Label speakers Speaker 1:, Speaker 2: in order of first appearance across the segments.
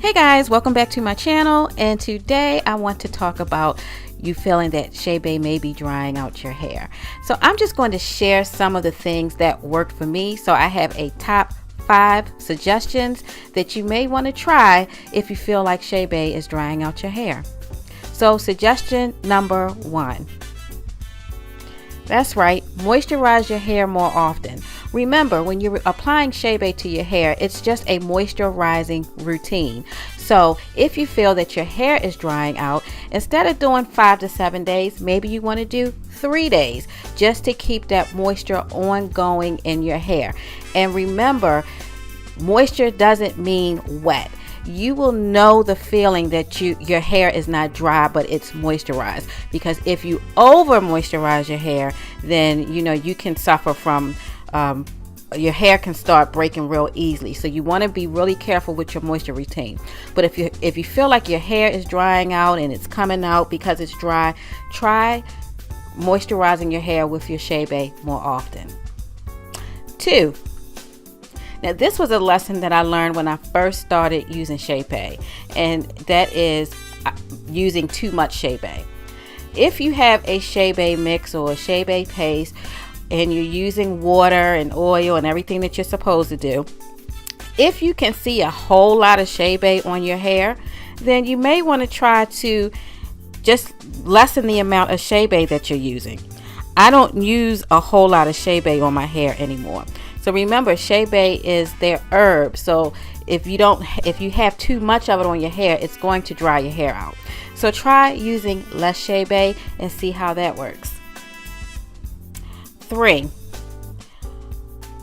Speaker 1: Hey guys, welcome back to my channel, and today I want to talk about you feeling that Chebe may be drying out your hair. So I'm just going to share some of the things that worked for me. So I have a top 5 suggestions that you may want to try if you feel like Chebe is drying out your hair. So suggestion number 1. That's right, moisturize your hair more often. Remember, when you're applying Chebe to your hair, it's just a moisturizing routine. So if you feel that your hair is drying out, instead of doing 5 to 7 days, maybe you want to do 3 days just to keep that moisture ongoing in your hair. And remember, moisture doesn't mean wet. You will know the feeling that your hair is not dry, but it's moisturized. Because if you over moisturize your hair, then you can suffer from your hair can start breaking real easily. So you want to be really careful with your moisture routine. But if you feel like your hair is drying out and it's coming out because it's dry, try moisturizing your hair with your Chebe more often. 2. Now, this was a lesson that I learned when I first started using Chebe, and that is using too much Chebe. If you have a Chebe mix or a Chebe paste and you're using water and oil and everything that you're supposed to do, if you can see a whole lot of Chebe on your hair, then you may want to try to just lessen the amount of Chebe that you're using. I don't use a whole lot of Chebe on my hair anymore. So remember, Chebe is their herb. So if you have too much of it on your hair, it's going to dry your hair out. So try using less Chebe and see how that works. 3.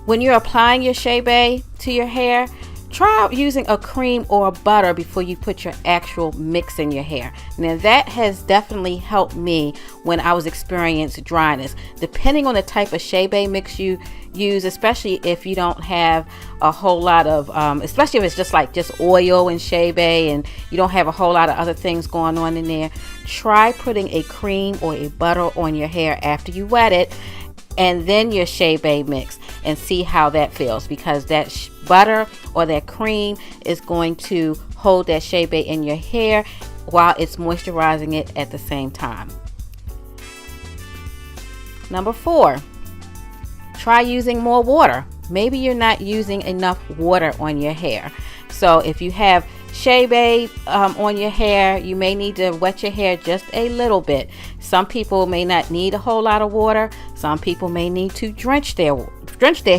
Speaker 1: When you're applying your Chebe to your hair, try out using a cream or a butter before you put your actual mix in your hair. Now that has definitely helped me when I was experiencing dryness. Depending on the type of Chebe mix you use, especially if you don't have a whole lot of, especially if it's just oil and Chebe and you don't have a whole lot of other things going on in there, try putting a cream or a butter on your hair after you wet it, and then your Chebe mix, and see how that feels, because that butter or that cream is going to hold that Chebe in your hair while it's moisturizing it at the same time. Number 4, try using more water. Maybe you're not using enough water on your hair. So if you have Chebe on your hair, you may need to wet your hair just a little bit. Some people may not need a whole lot of water. Some people may need to drench their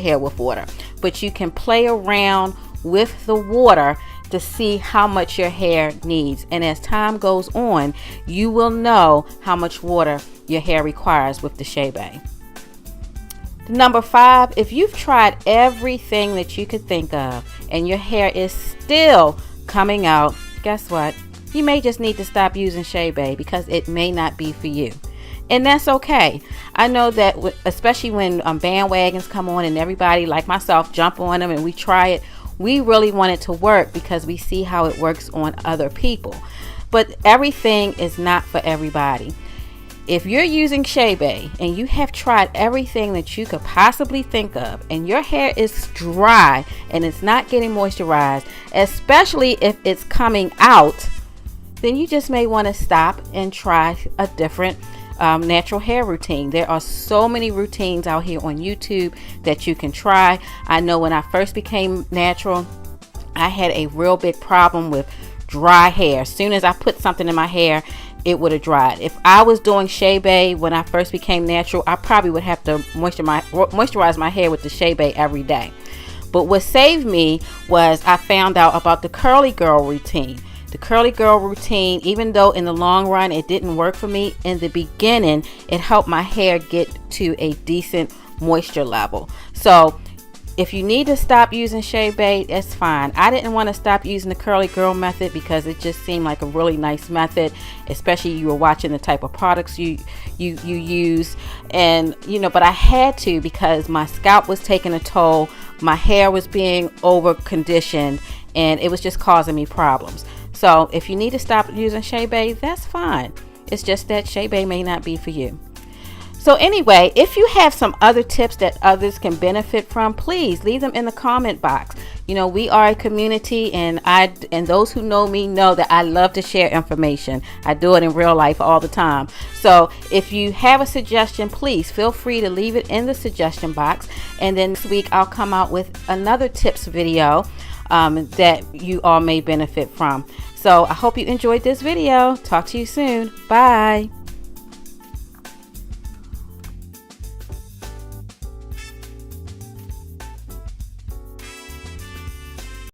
Speaker 1: hair with water. But you can play around with the water to see how much your hair needs. And as time goes on, you will know how much water your hair requires with the Chebe. Number 5, if you've tried everything that you could think of and your hair is still coming out, guess what? You may just need to stop using Chebe because it may not be for you. And that's okay. I know that especially when bandwagons come on and everybody like myself jump on them and we try it, we really want it to work because we see how it works on other people. But everything is not for everybody. If you're using Chebe and you have tried everything that you could possibly think of and your hair is dry and it's not getting moisturized, especially if it's coming out, then you just may want to stop and try a different natural hair routine. There are so many routines out here on YouTube that you can try. I know when I first became natural, I had a real big problem with dry hair. As soon as I put something in my hair, it would have dried. If I was doing Chebe when I first became natural, I probably would have to moisturize my hair with the Chebe every day. But what saved me was I found out about the curly girl routine. The curly girl routine, even though in the long run it didn't work for me, in the beginning it helped my hair get to a decent moisture level. So if you need to stop using Chebe, that's fine. I didn't want to stop using the curly girl method because it just seemed like a really nice method, especially you were watching the type of products you use. And but I had to because my scalp was taking a toll, my hair was being over conditioned, and it was just causing me problems. So if you need to stop using Chebe, that's fine. It's just that Chebe may not be for you. So anyway, if you have some other tips that others can benefit from, please leave them in the comment box. You know, we are a community, and those who know me know that I love to share information. I do it in real life all the time. So if you have a suggestion, please feel free to leave it in the suggestion box, and then next week I'll come out with another tips video that you all may benefit from. So I hope you enjoyed this video. Talk to you soon. Bye.